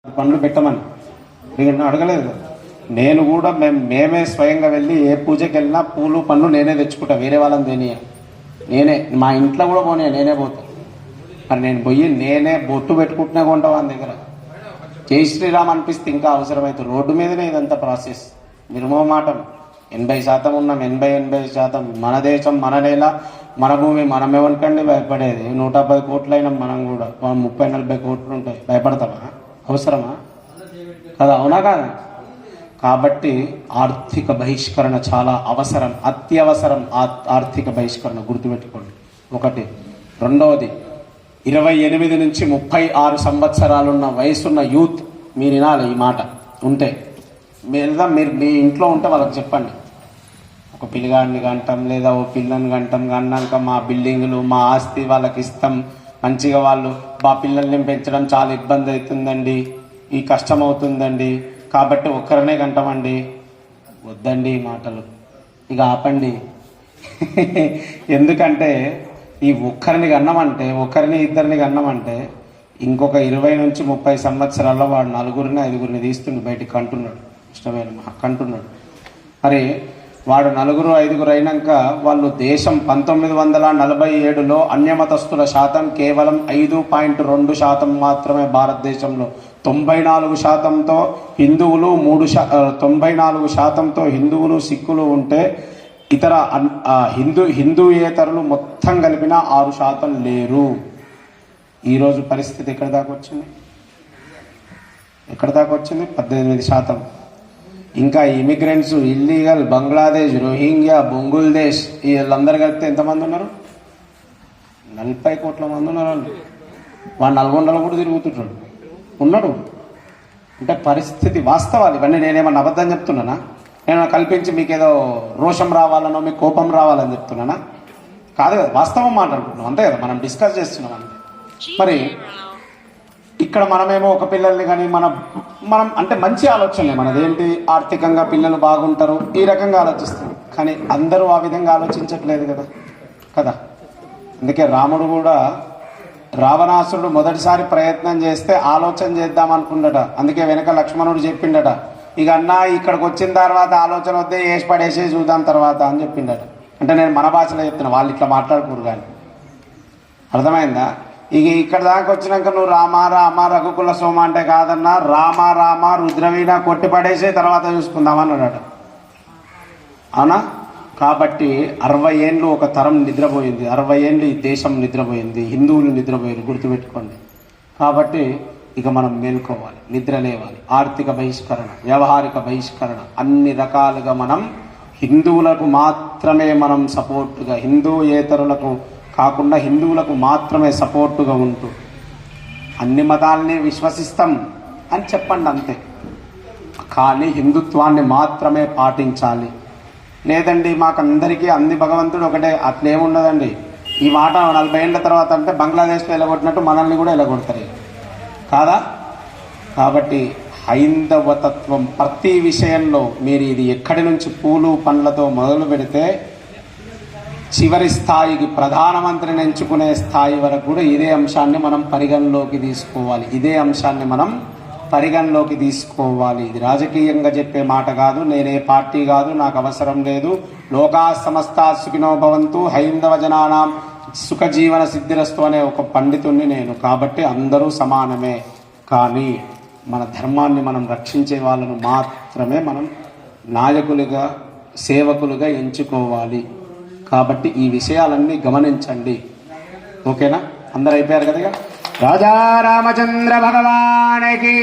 పనులు పెట్టమని నేను అడగలేదు. నేను కూడా మేమే స్వయంగా వెళ్ళి ఏ పూజకి వెళ్ళినా పూలు పండ్లు నేనే తెచ్చుకుంటా, వేరే వాళ్ళని దేని నేనే మా ఇంట్లో కూడా పోనీ నేనే పోతా. మరి నేను పోయి నేనే బొట్టు పెట్టుకుంటున్నా కొంటా వాళ్ళ దగ్గర. జై శ్రీరామ్ అనిపిస్తే ఇంకా అవసరమైతే రోడ్డు మీదనే ఇదంతా ప్రాసెస్. నిర్మోమాటం 80% ఉన్నాం, 80% మన దేశం, మన నేల, మన భూమి, మనం ఎవరికండి భయపడేది? 110 కోట్లైనా మనం కూడా 30-40 కోట్లు ఉంటాయి, భయపడతామా? అవసరమా కదా? అవునా కాదా? కాబట్టి ఆర్థిక బహిష్కరణ చాలా అవసరం, అత్యవసరం. ఆర్థిక బహిష్కరణ గుర్తుపెట్టుకోండి ఒకటి. రెండవది, 28 నుంచి 36 సంవత్సరాలున్న వయసున్న యూత్ మీరు వినాలి ఈ మాట. ఉంటే మీరు మీ ఇంట్లో ఉంటే వాళ్ళకి చెప్పండి, ఒక పిల్లగాడిని గంటాం లేదా ఓ పిల్లని గంటాం, అన్నాక మా బిల్డింగులు మా ఆస్తి వాళ్ళకి ఇస్తాం, మంచిగా వాళ్ళు మా పిల్లల్ని పెంచడం చాలా ఇబ్బంది అవుతుందండి, ఈ కష్టం అవుతుందండి, కాబట్టి ఒక్కరినే గంటమండి. వద్దండి ఈ మాటలు, ఇక ఆపండి. ఎందుకంటే ఈ ఒక్కరిని గన్నమంటే, ఒకరిని ఇద్దరిని గన్నమంటే ఇంకొక 20 నుంచి 30 సంవత్సరాల్లో వాడు 4గురిని 5గురిని తీస్తుండి బయటికి కంటున్నాడు, ఇష్టమైన కంటున్నాడు. మరి వాడు 4, 5 అయినాక వాళ్ళు దేశం 1947లో అన్యమతస్థుల శాతం కేవలం 5.2% మాత్రమే. భారతదేశంలో 94%తో హిందువులు 94%తో హిందువులు సిక్కులు ఉంటే ఇతర హిందూయేతరులు మొత్తం కలిపిన 6% లేరు. ఈరోజు పరిస్థితి ఎక్కడి దాకా వచ్చింది? 18%. ఇంకా ఇమిగ్రెంట్స్, ఇల్లీగల్, బంగ్లాదేశ్, రోహింగ్యా, బొంగుల్దేశ్ వీళ్ళందరూ కలిపితే ఎంతమంది ఉన్నారు? 40 కోట్ల మంది ఉన్నారు. వాడు నల్గొండలో కూడా తిరుగుతుంటాడు, ఉన్నాడు. అంటే పరిస్థితి వాస్తవాలు ఇవన్నీ. నేనేమన్నా అబద్ధం చెప్తున్నానా? నేను కల్పించి మీకేదో రోషం రావాలనో మీకు కోపం రావాలని చెప్తున్నానా? కాదు కదా, వాస్తవం మాట్లాడుకుంటున్నాం అంతే కదా, మనం డిస్కస్ చేస్తున్నాం అంతే. మరి ఇక్కడ మనమేమో ఒక పిల్లల్ని కానీ మనం అంటే మంచి ఆలోచనలే మనదేంటి, ఆర్థికంగా పిల్లలు బాగుంటారు ఈ రకంగా ఆలోచిస్తాం. కానీ అందరూ ఆ విధంగా ఆలోచించట్లేదు కదా. అందుకే రాముడు కూడా, రావణాసురుడు మొదటిసారి ప్రయత్నం చేస్తే ఆలోచన చేద్దాం అనుకుండట. అందుకే వెనక లక్ష్మణుడు చెప్పిండట, ఇక అన్నా ఇక్కడికి వచ్చిన తర్వాత ఆలోచన వద్దే, వేసి పడేసి చూద్దాం తర్వాత అని చెప్పిండట. అంటే నేను మన భాషలో చెప్తున్నా, వాళ్ళు ఇట్లా మాట్లాడుకోరు కానీ. అర్థమైందా? ఇక ఇక్కడ దాకా వచ్చినాక నువ్వు రామ రఘుకుల సోమ అంటే కాదన్నా, రామ రుద్రవీణ కొట్టి పడేసే తర్వాత చూసుకుందామన్నాడట. అవునా? కాబట్టి 60 ఏళ్ళు ఒక తరం నిద్రపోయింది, 60 ఏళ్ళు ఈ దేశం నిద్రపోయింది, హిందువులు నిద్రపోయారు, గుర్తుపెట్టుకోండి. కాబట్టి ఇక మనం మేల్కోవాలి, నిద్ర లేవాలి. ఆర్థిక బహిష్కరణ, వ్యవహారిక బహిష్కరణ, అన్ని రకాలుగా మనం హిందువులకు మాత్రమే మనం సపోర్టుగా, హిందూయేతరులకు కాకుండా హిందువులకు మాత్రమే సపోర్టుగా ఉంటూ అన్ని మతాల్ని విశ్వసిస్తాం అని చెప్పండి అంతే. కానీ హిందుత్వాన్ని మాత్రమే పాటించాలి. లేదండి మాకందరికీ అంది భగవంతుడు ఒకటే, అట్లేముండదండి. ఈ మాట 40 ఏళ్ళ తర్వాత అంటే బంగ్లాదేశ్లో ఎలగొట్టినట్టు మనల్ని కూడా ఎలగొడతారు కాదా? కాబట్టి హైందవతత్వం ప్రతి విషయంలో మీరు ఇది ఎక్కడి నుంచి పూలు పండ్లతో మొదలు పెడితే చివరి స్థాయికి ప్రధానమంత్రిని ఎంచుకునే స్థాయి వరకు కూడా ఇదే అంశాన్ని మనం పరిగణలోకి తీసుకోవాలి. ఇది రాజకీయంగా చెప్పే మాట కాదు, నేనే పార్టీ కాదు, నాకు అవసరం లేదు. లోకా సమస్తా సుఖినో భవంతు, హైందవ జనానాం సుఖజీవన సిద్ధిరస్తు అనే ఒక పండితుణ్ణి నేను. కాబట్టి అందరూ సమానమే. కానీ మన ధర్మాన్ని మనం రక్షించే వాళ్ళను మాత్రమే మనం నాయకులుగా, సేవకులుగా ఎంచుకోవాలి. కాబట్టి ఈ విషయాలన్నీ గమనించండి. ఓకేనా? అందరూ అయిపోయారు కదా? రాజా రామచంద్ర భగవానికి